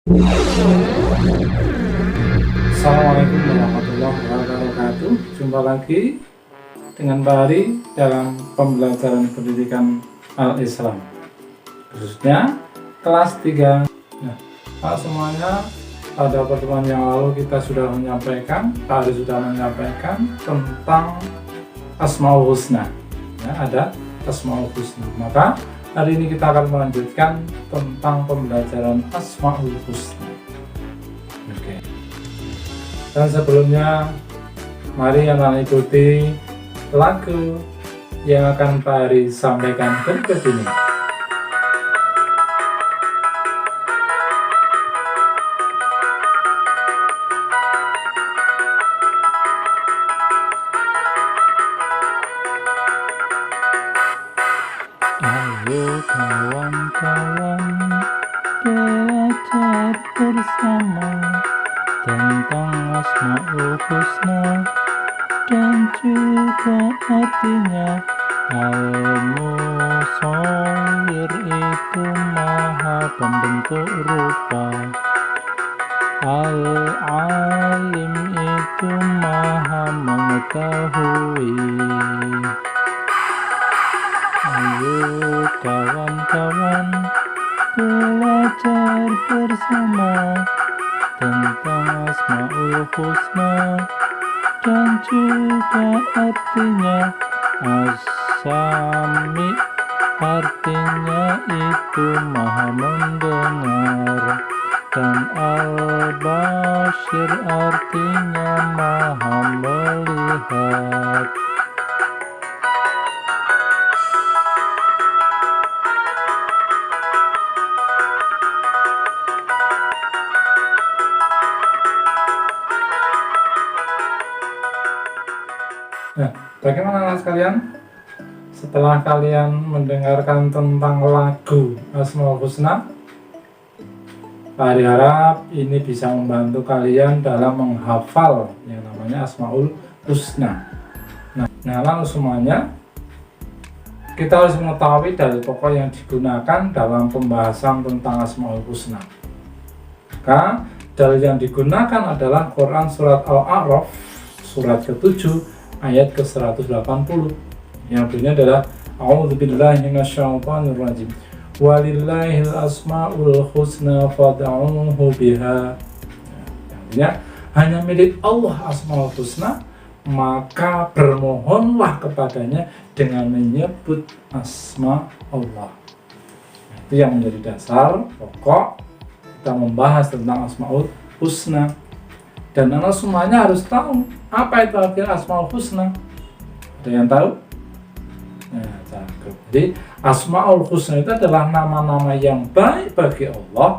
Assalamualaikum warahmatullahi wabarakatuh. Jumpa lagi dengan Pak Ari dalam pembelajaran pendidikan Al-Islam, khususnya kelas 3. Nah, semuanya, pada pertemuan yang lalu kita sudah menyampaikan, Pak Ari sudah menyampaikan tentang Asmaul Husna. Ada Asmaul Husna. Maka hari ini kita akan melanjutkan tentang pembelajaran Asmaul Husna. Oke. Dan sebelumnya, mari anak ikuti lagu yang akan Pak Ari sampaikan berikut ini. Ayo kawan-kawan, belajar bersama tentang Asmaul Husna dan juga artinya. Al-Musawwir itu maha pembentuk rupa, Al-Alim itu maha mengetahui. Ayo kawan-kawan, belajar bersama tentang Asmaul Husna dan juga artinya. As-Sami artinya itu maha mendengar, dan Al-Bashir artinya maha melihat. Nah, bagaimana anak sekalian? Setelah kalian mendengarkan tentang lagu Asmaul Husna, Pak Ari harap ini bisa membantu kalian dalam menghafal yang namanya Asmaul Husna. Nah, lalu semuanya, kita harus mengetahui dalil pokok yang digunakan dalam pembahasan tentang Asmaul Husna. Maka, dalil yang digunakan adalah Quran Surat Al-A'raf, surat ke-7, ayat ke-180, yang bunyinya adalah A'udzubillahi minasyaitonirrajim. Walillahil asmaul husna fad'uhu biha. Artinya, hanya milik Allah Asmaul Husna, maka bermohonlah kepadanya dengan menyebut asma Allah. Itu yang menjadi dasar pokok kita membahas tentang Asmaul Husna. Dan anak semuanya harus tahu apa itu artinya Asmaul Husna. Ada yang tahu? Nah, cakep. Jadi Asmaul Husna itu adalah nama-nama yang baik bagi Allah.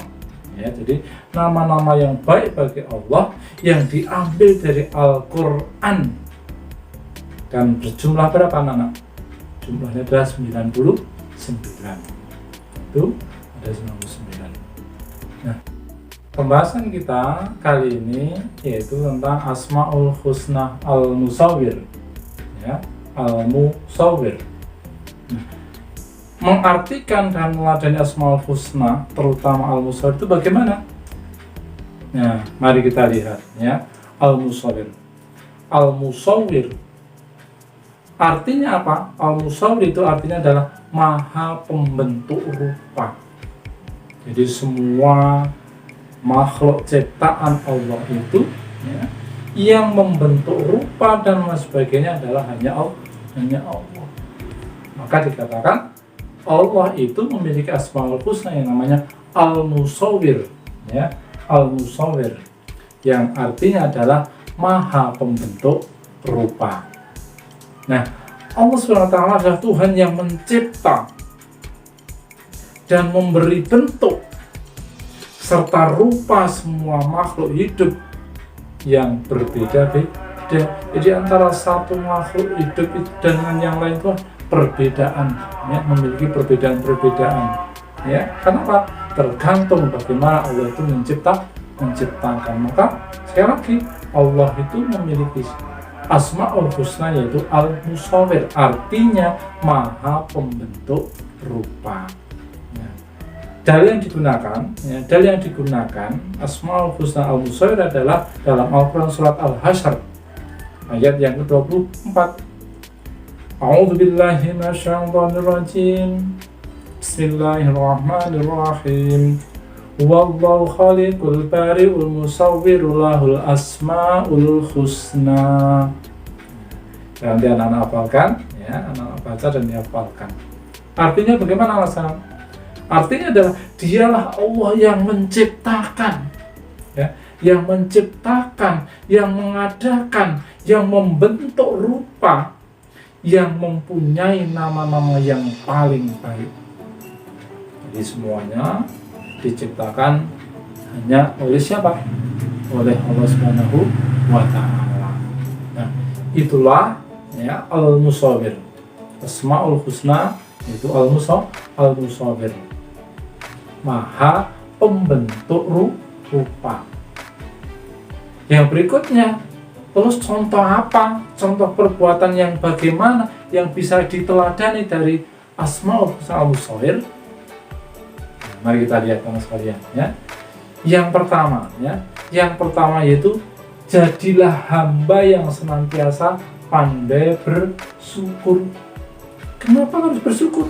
Ya, jadi nama-nama yang baik bagi Allah yang diambil dari Al-Quran. Dan berjumlah berapa anak? Jumlahnya adalah 99. Itu ada 99. Nah, pembahasan kita kali ini yaitu tentang Asmaul Husna Al-Musawwir, ya, Al-Musawwir. Mengartikan dan meladeni Asmaul Husna, terutama Al-Musawwir itu bagaimana? Nah, mari kita lihat, ya. Al-Musawwir. Al-Musawwir artinya apa? Al-Musawwir itu artinya adalah maha pembentuk rupa. Jadi semua makhluk ciptaan Allah itu, ya, yang membentuk rupa dan sebagainya adalah hanya Allah. Maka dikatakan Allah itu memiliki Asmaul Husna yang namanya Al-Musawwir, ya, Al-Musawwir, yang artinya adalah maha pembentuk rupa. Nah, Allah SWT adalah Tuhan yang mencipta dan memberi bentuk serta rupa semua makhluk hidup yang berbeda-beda. Jadi antara satu makhluk hidup dengan yang lain itu perbedaan, ya, memiliki perbedaan-perbedaan. Ya, kenapa? Tergantung bagaimana Allah itu menciptakan. Maka sekali lagi Allah itu memiliki Asmaul Husna yaitu Al-Musawwir, artinya maha pembentuk rupa. dalil yang digunakan Asmaul Husna Al-Musawwir adalah dalam Al-Quran surat Al-Hasyr ayat yang ke-24. A'udzubillahi minasyaitonirrajim. Bismillahirrahmanirrahim. Wallahu khaliqul bari'ul musawwirul lahul asmaul husna. Nanti anak-anak hafalkan, ya, anak-anak baca dan dihafalkan. Artinya bagaimana alasan? Artinya adalah dialah Allah yang menciptakan, ya, yang menciptakan, yang mengadakan, yang membentuk rupa, yang mempunyai nama-nama yang paling baik. Jadi semuanya diciptakan hanya oleh siapa? Oleh Allah Subhanahu wa Ta'ala. Nah, itulah ya Al-Musawwir. Asmaul Husna itu Al-Musawwir. Maha pembentuk rupa. Yang berikutnya, terus contoh apa? Contoh perbuatan yang bagaimana yang bisa diteladani dari Asmaul Husna Al-Musawwir? Mari kita lihat teman sekalian, ya. Yang pertama yaitu jadilah hamba yang senantiasa pandai bersyukur. Kenapa harus bersyukur?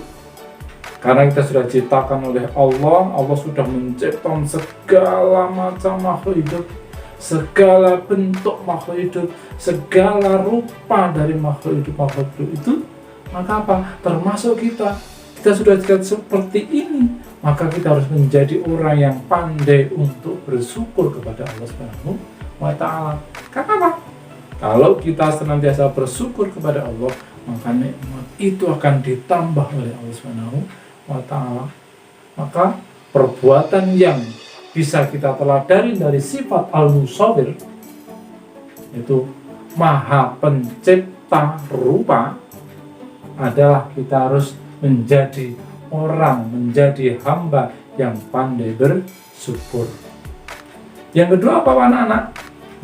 Karena kita sudah diciptakan oleh Allah. Allah sudah menciptakan segala macam makhluk hidup, segala bentuk makhluk hidup, segala rupa dari makhluk hidup itu. Maka apa? Termasuk kita sudah dilihat seperti ini, maka kita harus menjadi orang yang pandai untuk bersyukur kepada Allah Subhanahu wa Ta'ala. Karena apa? Kalau kita senantiasa bersyukur kepada Allah, maka nikmat itu akan ditambah oleh Allah Subhanahu wa Ta'ala. Maka perbuatan yang bisa kita teladani dari sifat Al-Musawwir, itu Maha Pencipta Rupa, adalah kita harus menjadi hamba yang pandai bersyukur. Yang kedua apa anak-anak?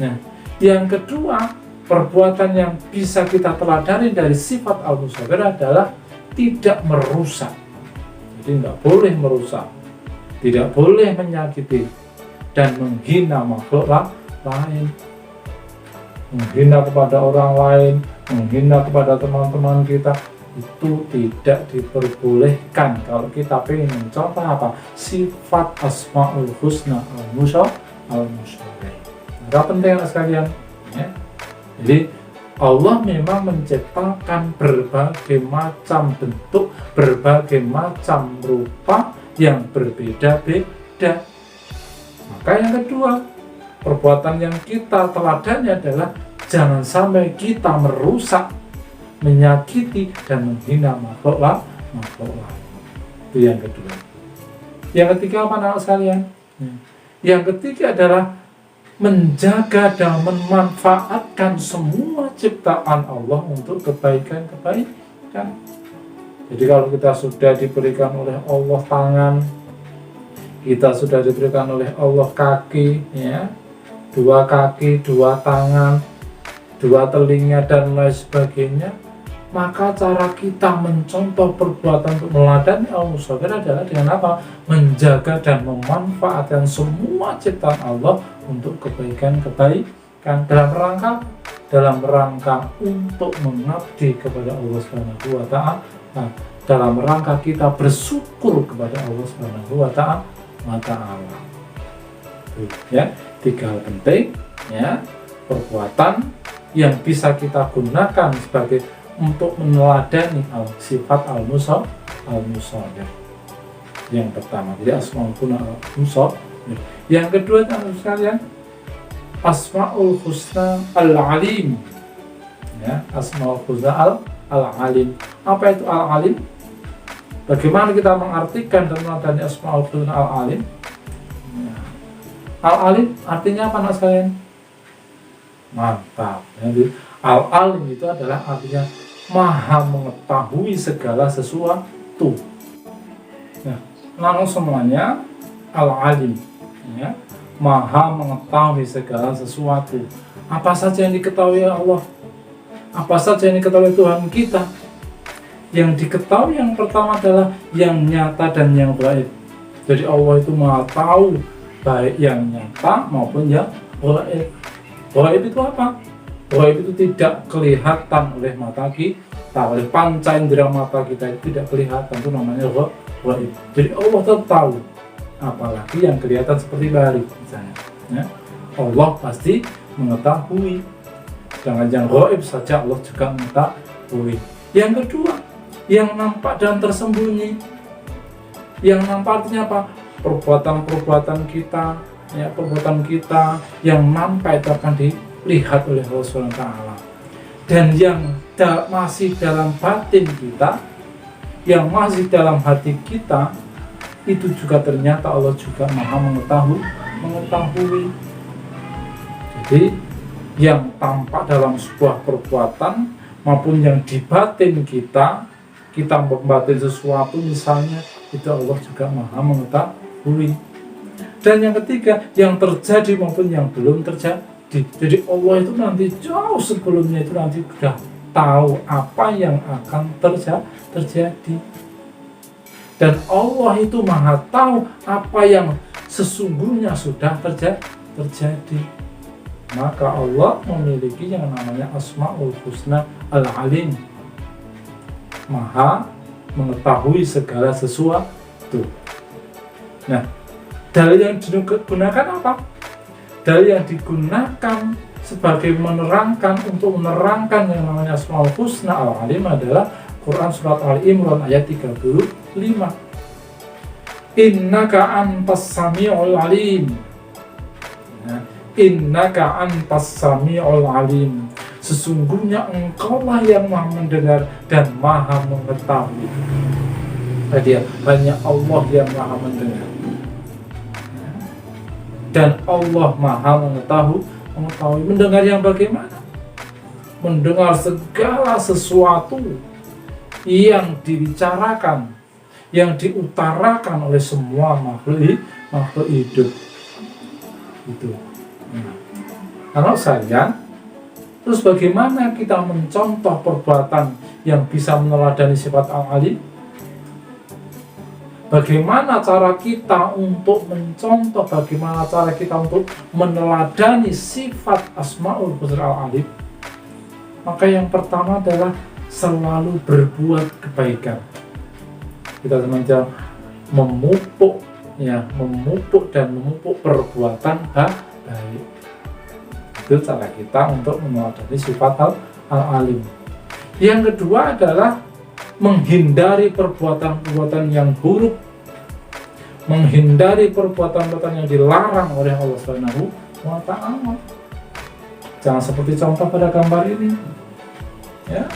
Nah, yang kedua, perbuatan yang bisa kita teladani dari sifat Al-Musawwir adalah tidak merusak. Jadi tidak boleh merusak, tidak boleh menyakiti dan menghina makhluk lain, menghina kepada orang lain, menghina kepada teman-teman kita. Itu tidak diperbolehkan kalau kita ingin mencontoh apa? Sifat Asmaul Husna Al-Musawwir. Maka penting sekalian, ya. Jadi Allah memang menciptakan berbagai macam bentuk, berbagai macam rupa yang berbeda-beda. Maka yang kedua, perbuatan yang kita teladani adalah jangan sampai kita merusak, menyakiti dan menghina makhluk lain. Itu yang kedua. Yang ketiga apa anak sekalian? Yang ketiga adalah menjaga dan memanfaatkan semua ciptaan Allah untuk kebaikan. Jadi kalau kita sudah diberikan oleh Allah tangan, kita sudah diberikan oleh Allah kaki, ya, 2 kaki, 2 tangan, 2 telinga dan lain sebagainya, maka cara kita mencontoh perbuatan untuk meladani Al-Musawwir adalah dengan apa? Menjaga dan memanfaatkan semua ciptaan Allah untuk kebaikan dalam rangka untuk mengabdi kepada Allah Subhanahu wa Ta'ala. Nah, dalam rangka kita bersyukur kepada Allah Subhanahu wa Ta'ala. Ya, 3 hal penting, ya, perbuatan yang bisa kita gunakan sebagai untuk meneladani sifat Al-Musawwir. Yang pertama, jadi Asmaul Husna Al-Musawwir. Yang kedua, teman sekalian, Asmaul Husna Al-Alim. Ya, Asmaul Husna Al-Alim. Apa itu Al-Alim? Bagaimana kita mengartikan dan meneladani Asmaul Husna Al-Alim? Ya. Al-Alim artinya apa anak sekalian? Mantap. Jadi Al-Alim itu adalah artinya Maha mengetahui segala sesuatu. Nah, langsung semuanya Al-Alim, ya, Maha mengetahui segala sesuatu. Apa saja yang diketahui Allah, apa saja yang diketahui Tuhan kita. Yang diketahui yang pertama adalah yang nyata dan yang gaib. Jadi Allah itu maha tahu baik yang nyata maupun yang gaib. Gaib itu apa? Gaib itu tidak kelihatan oleh mata kita, oleh panca indera mata kita itu tidak kelihatan, itu namanya gaib. Jadi Allah tetap tahu, apalagi yang kelihatan seperti balik misalnya. Ya. Allah pasti mengetahui. Jangan yang gaib saja Allah juga mengetahui. Yang kedua, yang nampak dan tersembunyi. Yang nampak artinya apa? Perbuatan-perbuatan kita, ya, perbuatan kita yang nampak itu akan dilihat oleh Allah SWT. Dan yang masih dalam batin kita, yang masih dalam hati kita, itu juga ternyata Allah juga maha mengetahui. Jadi yang tampak dalam sebuah perbuatan maupun yang di batin kita membatin sesuatu misalnya, itu Allah juga maha mengetahui. Dan yang ketiga, yang terjadi maupun yang belum terjadi. Jadi Allah itu nanti jauh sebelumnya itu nanti sudah tahu apa yang akan terjadi. Dan Allah itu maha tahu apa yang sesungguhnya sudah terjadi. Maka Allah memiliki yang namanya Asmaul Husna Al-Alim, maha mengetahui segala sesuatu. Nah, dalil yang digunakan apa? Dalil yang digunakan sebagai untuk menerangkan yang namanya Asmaul Husna Al-Alim adalah Quran Surat Al-Imran ayat 35. Innaka antas sami'ul alim. Nah, innaka antas sami'ul alim. Sesungguhnya engkaulah yang maha mendengar dan maha mengetahui. Tadi hanya Allah yang maha mendengar. Dan Allah maha mengetahui. Mendengar yang bagaimana? Mendengar segala sesuatu yang dibicarakan, yang diutarakan oleh semua makhluk hidup. Itu. Kalau sayang, terus bagaimana kita mencontoh perbuatan yang bisa meneladani sifat al-alim? Bagaimana cara kita untuk mencontoh, bagaimana cara kita untuk meneladani sifat Asmaul Husna Al-Alim? Maka yang pertama adalah selalu berbuat kebaikan. Kita sengaja memupuk dan memupuk perbuatan baik. Itu cara kita untuk meneladani sifat Al-Alim. Yang kedua adalah menghindari perbuatan-perbuatan yang buruk, menghindari perbuatan-perbuatan yang dilarang oleh Allah Subhanahu wa Ta'ala. Jangan seperti contoh pada gambar ini, ya,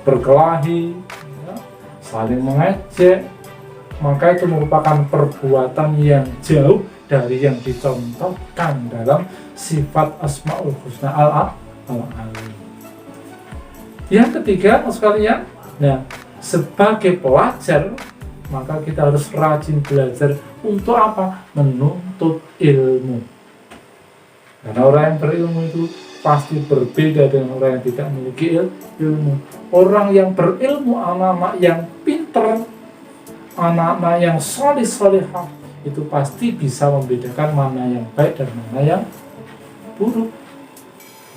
berkelahi, ya, saling mengejek, maka itu merupakan perbuatan yang jauh dari yang dicontohkan dalam sifat Asmaul Husna Al-Alim. Yang ketiga, sekalian, nah, sebagai pelajar, maka kita harus rajin belajar untuk apa? Menuntut ilmu. Karena orang yang berilmu itu pasti berbeda dengan orang yang tidak memiliki ilmu. Orang yang berilmu, anak-anak yang pintar, anak-anak yang soleh-solehah, itu pasti bisa membedakan mana yang baik dan mana yang buruk.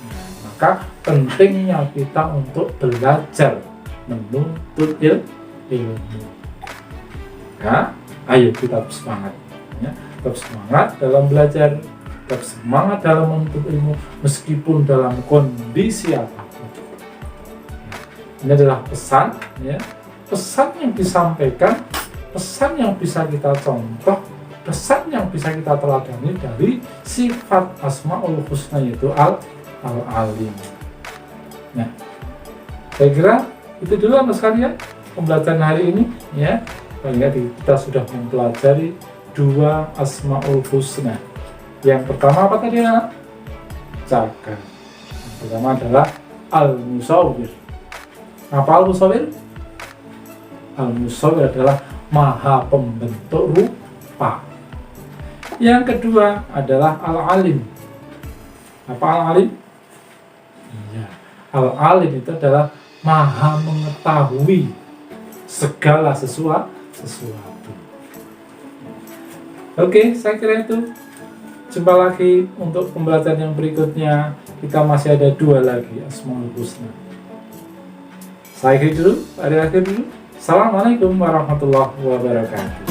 Nah, maka pentingnya kita untuk belajar menuntut ilmu. Ya, ayo kita semangat, ya, tetap semangat dalam belajar, tetap semangat dalam menuntut ilmu meskipun dalam kondisi apapun. Ini adalah pesan, ya, pesan yang disampaikan, pesan yang bisa kita contoh, pesan yang bisa kita teladani dari sifat Asmaul Husna, yaitu Al-Alim. Nah, saya kira itu dulu anak sekalian pembelajaran hari ini, ya. Kita sudah mempelajari dua Asmaul Husna. Yang pertama apa tadi, anak? Jaga. Yang pertama adalah Al-Musawwir. Apa Al-Musawwir? Al-Musawwir adalah maha pembentuk rupa. Yang kedua adalah Al-Alim. Apa Al-Alim? Iya, Al-Alim itu adalah maha mengetahui segala sesuatu. Oke, saya kira itu. Jumpa lagi untuk pembelajaran yang berikutnya. Kita masih ada 2 lagi Asmaul Husna. Saya akhiri dulu, Assalamualaikum warahmatullahi wabarakatuh.